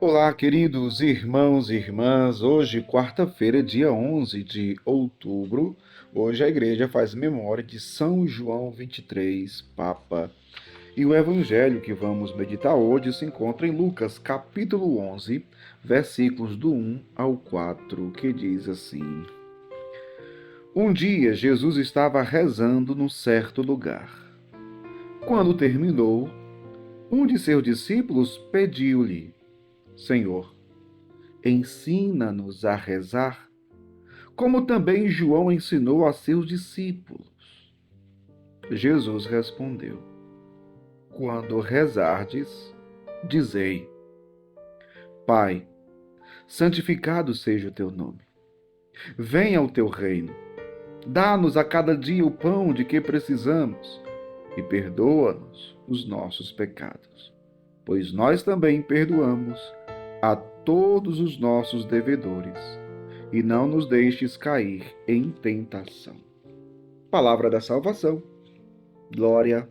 Olá, queridos irmãos e irmãs. Hoje, quarta-feira, dia 11 de outubro, hoje a igreja faz memória de São João 23, Papa. E o evangelho que vamos meditar hoje se encontra em Lucas, capítulo 11, versículos do 1 ao 4, que diz assim: Um dia Jesus estava rezando num certo lugar. Quando terminou, um de seus discípulos pediu-lhe: Senhor, ensina-nos a rezar, como também João ensinou a seus discípulos. Jesus respondeu: Quando rezardes, dizei: Pai, santificado seja o teu nome. Venha o teu reino. Dá-nos a cada dia o pão de que precisamos e perdoa-nos os nossos pecados, pois nós também perdoamos a todos os nossos devedores, e não nos deixes cair em tentação. Palavra da salvação. Glória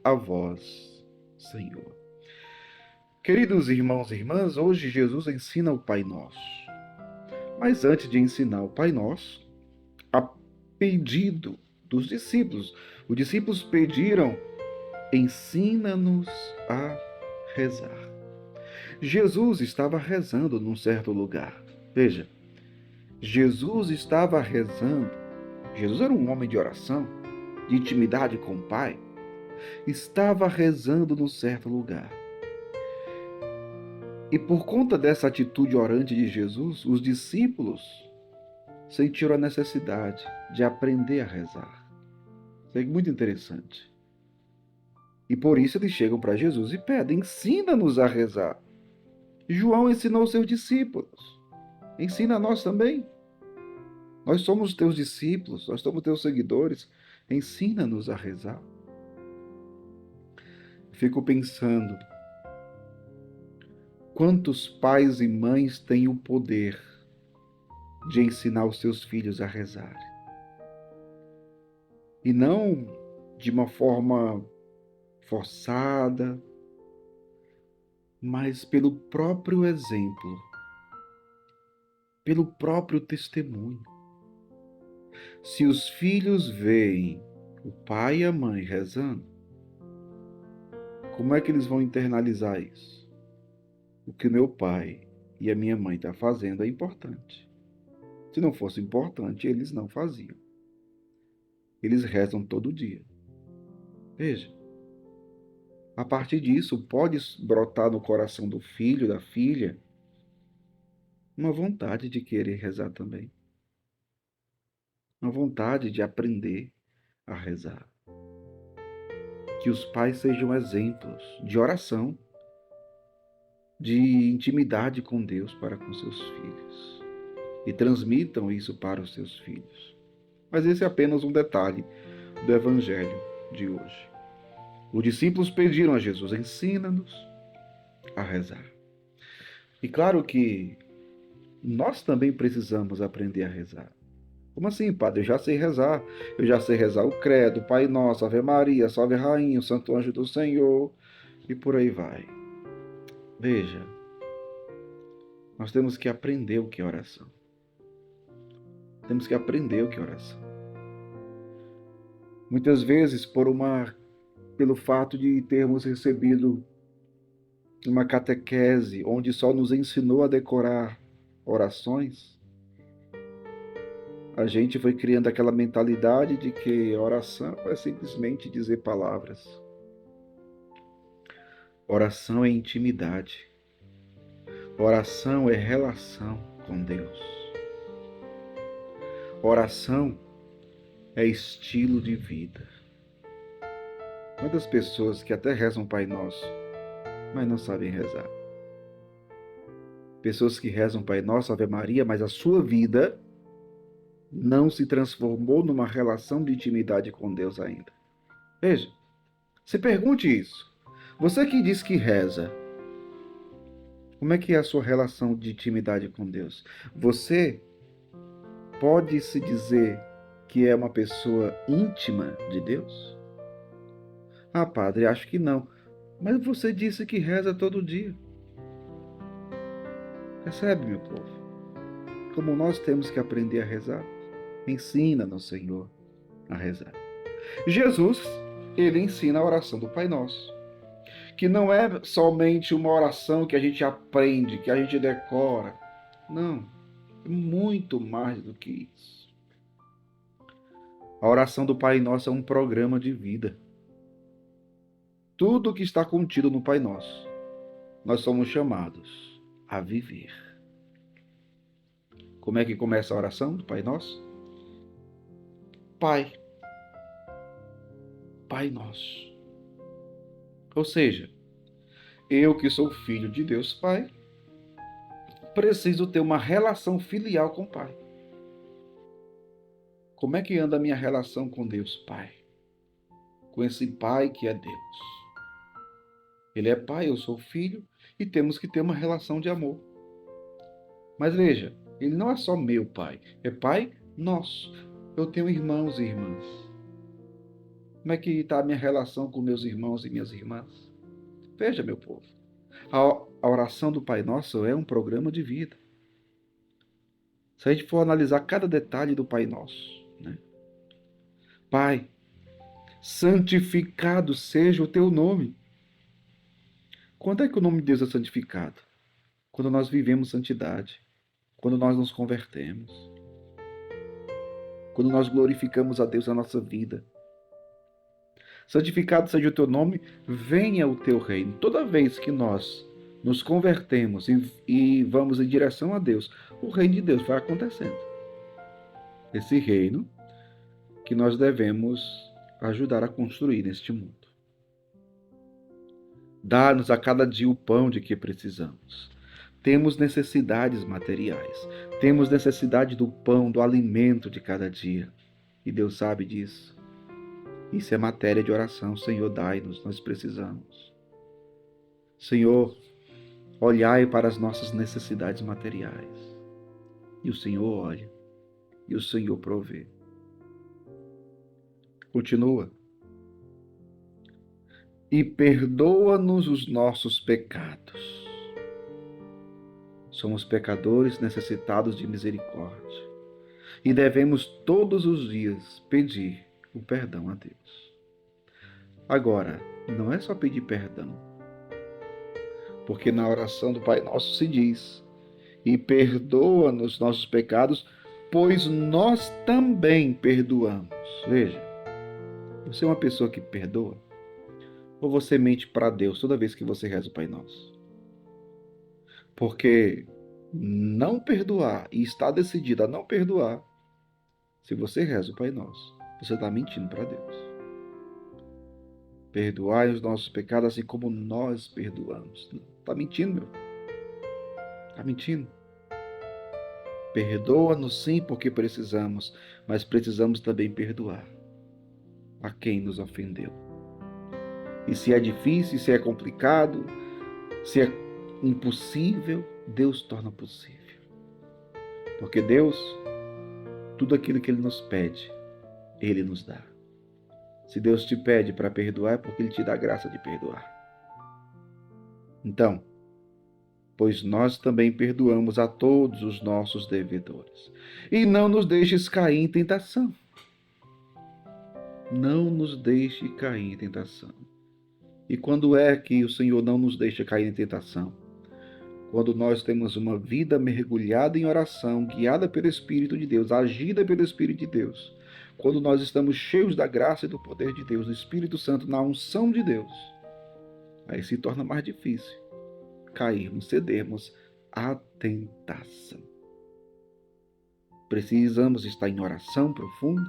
a vós, Senhor. Queridos irmãos e irmãs, hoje Jesus ensina o Pai Nosso. Mas antes de ensinar o Pai Nosso, a pedido dos discípulos, os discípulos pediram: ensina-nos a rezar. Jesus estava rezando num certo lugar. Veja, Jesus estava rezando. Jesus era um homem de oração, de intimidade com o Pai. Estava rezando num certo lugar. E por conta dessa atitude orante de Jesus, os discípulos sentiram a necessidade de aprender a rezar. Isso é muito interessante. E por isso eles chegam para Jesus e pedem: ensina-nos a rezar. João ensinou seus discípulos. Ensina a nós também. Nós somos teus discípulos, nós somos teus seguidores. Ensina-nos a rezar. Fico pensando, quantos pais e mães têm o poder de ensinar os seus filhos a rezar? E não de uma forma forçada, mas pelo próprio exemplo, pelo próprio testemunho. Se os filhos veem o pai e a mãe rezando, como é que eles vão internalizar isso? O que meu pai e a minha mãe estão fazendo é importante. Se não fosse importante, eles não faziam. Eles rezam todo dia. Veja, a partir disso pode brotar no coração do filho, da filha, uma vontade de querer rezar também. Uma vontade de aprender a rezar. Que os pais sejam exemplos de oração, de intimidade com Deus para com seus filhos. E transmitam isso para os seus filhos. Mas esse é apenas um detalhe do Evangelho de hoje. Os discípulos pediram a Jesus: ensina-nos a rezar. E claro que nós também precisamos aprender a rezar. Como assim, padre? Eu já sei rezar. Eu já sei rezar o credo, Pai Nosso, Ave Maria, Salve Rainha, o Santo Anjo do Senhor, e por aí vai. Veja, nós temos que aprender o que é oração. Temos que aprender o que é oração. Muitas vezes, pelo fato de termos recebido uma catequese onde só nos ensinou a decorar orações, a gente foi criando aquela mentalidade de que oração é simplesmente dizer palavras. Oração é intimidade. Oração é relação com Deus. Oração é estilo de vida. Quantas pessoas que até rezam Pai Nosso, mas não sabem rezar. Pessoas que rezam Pai Nosso, Ave Maria, mas a sua vida não se transformou numa relação de intimidade com Deus ainda. Veja, se pergunte isso. Você que diz que reza, como é que é a sua relação de intimidade com Deus? Você pode se dizer que é uma pessoa íntima de Deus? Ah, padre, acho que não. Mas você disse que reza todo dia. Percebe, meu povo? Como nós temos que aprender a rezar? Ensina-nos, Senhor, a rezar. Jesus, ele ensina a oração do Pai Nosso, que não é somente uma oração que a gente aprende, que a gente decora. Não, é muito mais do que isso. A oração do Pai Nosso é um programa de vida. Tudo que está contido no Pai Nosso, nós somos chamados a viver. Como é que começa a oração do Pai Nosso? Pai. Pai Nosso. Ou seja, eu que sou filho de Deus Pai, preciso ter uma relação filial com o Pai. Como é que anda a minha relação com Deus Pai? Com esse Pai que é Deus. Ele é Pai, eu sou filho, e temos que ter uma relação de amor. Mas veja, ele não é só meu Pai, é Pai nosso. Eu tenho irmãos e irmãs. Como é que está a minha relação com meus irmãos e minhas irmãs? Veja, meu povo, a oração do Pai Nosso é um programa de vida. Se a gente for analisar cada detalhe do Pai Nosso, né? Pai, santificado seja o teu nome. Quando é que o nome de Deus é santificado? Quando nós vivemos santidade, quando nós nos convertemos, quando nós glorificamos a Deus na nossa vida. Santificado seja o teu nome, venha o teu reino. Toda vez que nós nos convertemos e vamos em direção a Deus, o reino de Deus vai acontecendo. Esse reino que nós devemos ajudar a construir neste mundo. Dá-nos a cada dia o pão de que precisamos. Temos necessidades materiais. Temos necessidade do pão, do alimento de cada dia. E Deus sabe disso. Isso é matéria de oração. Senhor, dai-nos, nós precisamos. Senhor, olhai para as nossas necessidades materiais. E o Senhor olha. E o Senhor provê. Continua. E perdoa-nos os nossos pecados. Somos pecadores necessitados de misericórdia e devemos todos os dias pedir o perdão a Deus. Agora, não é só pedir perdão, porque na oração do Pai Nosso se diz: e perdoa-nos nossos pecados, pois nós também perdoamos. Veja, você é uma pessoa que perdoa? Ou você mente para Deus toda vez que você reza o Pai Nosso? Porque não perdoar e estar decidido a não perdoar, se você reza o Pai Nosso, você está mentindo para Deus. Perdoai os nossos pecados assim como nós perdoamos. Está mentindo, meu? Está mentindo. Perdoa-nos sim porque precisamos, mas precisamos também perdoar a quem nos ofendeu. E se é difícil, se é complicado, se é impossível, Deus torna possível. Porque Deus, tudo aquilo que Ele nos pede, Ele nos dá. Se Deus te pede para perdoar, é porque Ele te dá a graça de perdoar. Então, pois nós também perdoamos a todos os nossos devedores. E não nos deixes cair em tentação. Não nos deixe cair em tentação. E quando é que o Senhor não nos deixa cair em tentação? Quando nós temos uma vida mergulhada em oração, guiada pelo Espírito de Deus, agida pelo Espírito de Deus. Quando nós estamos cheios da graça e do poder de Deus, do Espírito Santo, na unção de Deus, aí se torna mais difícil cairmos, cedermos à tentação. Precisamos estar em oração profunda,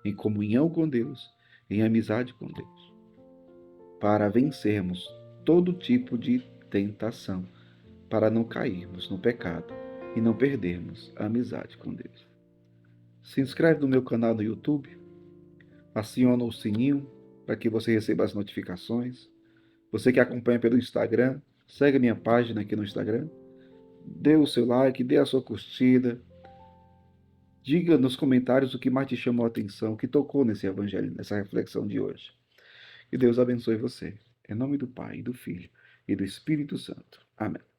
em comunhão com Deus, em amizade com Deus, para vencermos todo tipo de tentação, para não cairmos no pecado e não perdermos a amizade com Deus. Se inscreve no meu canal no YouTube, aciona o sininho para que você receba as notificações. Você que acompanha pelo Instagram, segue a minha página aqui no Instagram, dê o seu like, dê a sua curtida, diga nos comentários o que mais te chamou a atenção, o que tocou nesse evangelho, nessa reflexão de hoje. Que Deus abençoe você. Em nome do Pai, do Filho e do Espírito Santo. Amém.